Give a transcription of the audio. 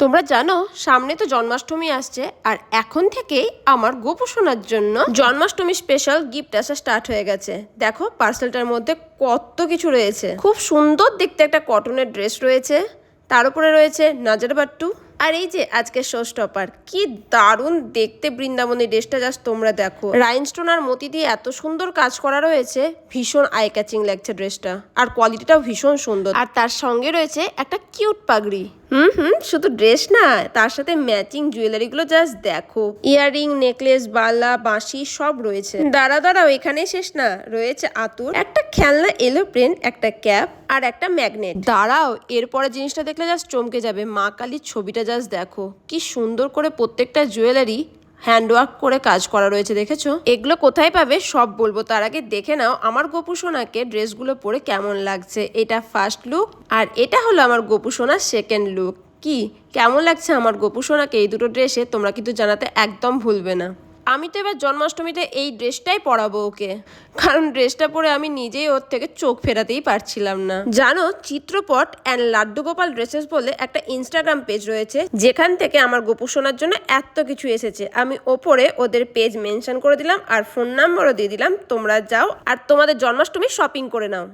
তোমরা জানো সামনে তো জন্মাষ্টমী আসছে, আর এখন থেকেই আমার গোপু সোনার জন্য জন্মাষ্টমী স্পেশাল গিফট আসা স্টার্ট হয়ে গেছে। দেখো পার্সেলটার মধ্যে কত কিছু রয়েছে। খুব সুন্দর দেখতে একটা কটনের ড্রেস রয়েছে, তার উপরে রয়েছে নাজারবাট্টু। আর এই যে আজকে শো স্টপার, কি দারুণ দেখতে বৃন্দাবনী ড্রেসটা, জাস্ট তোমরা দেখো। রাইনস্টোন আর মতি দিয়ে এত সুন্দর কাজ করা রয়েছে, ভীষণ আই ক্যাচিং লাগছে ড্রেসটা, আর কোয়ালিটিটাও ভীষণ সুন্দর। আর তার সঙ্গে রয়েছে একটা কিউট পাগড়ি। শুধু ড্রেস না, তার সাথে ম্যাচিং জুয়েলারি গুলো জাস্ট দেখো। ইয়াররিং, নেকলেস, বালা, বাঁশি সব রয়েছে। দাঁড়াও এখানে শেষ না, রয়েছে আতুর, একটা খেলনা এলোপ্লেন, একটা ক্যাপ আর একটা ম্যাগনেট। দাঁড়াও, এরপরে জিনিসটা দেখলে জাস্ট চমকে যাবে। মা কালীর ছবিটা জাস্ট দেখো, কি সুন্দর করে প্রত্যেকটা জুয়েলারি হ্যান্ডওয়ার্ক করে কাজ করা রয়েছে, দেখেছো? এগুলো কোথায় পাবে সব বলবো, তার আগে দেখে নাও আমার গোপু সোনাকে ড্রেসগুলো পরে কেমন লাগছে। এটা ফার্স্ট লুক, আর এটা হলো আমার গোপু সোনার সেকেন্ড লুক। কি কেমন লাগছে আমার গোপু সোনাকে এই দুটো ড্রেসে, তোমরা কিন্তু জানাতে একদম ভুলবে না। আমি তো এবার জন্মাষ্টমীতে এই ড্রেসটাই পরাবো ওকে, কারণ ড্রেসটা পরে আমি নিজেই ওর থেকে চোখ ফেরাতেই পারছিলাম না। জানো, চিত্রপট অ্যান্ড লাড্ডু গোপাল ড্রেসেস বলে একটা ইনস্টাগ্রাম পেজ রয়েছে, যেখান থেকে আমার গোপু সোনার জন্য এত কিছু এসেছে। আমি ওপরে ওদের পেজ মেনশন করে দিলাম আর ফোন নাম্বারও দিয়ে দিলাম, তোমরা যাও আর তোমাদের জন্মাষ্টমী শপিং করে নাও।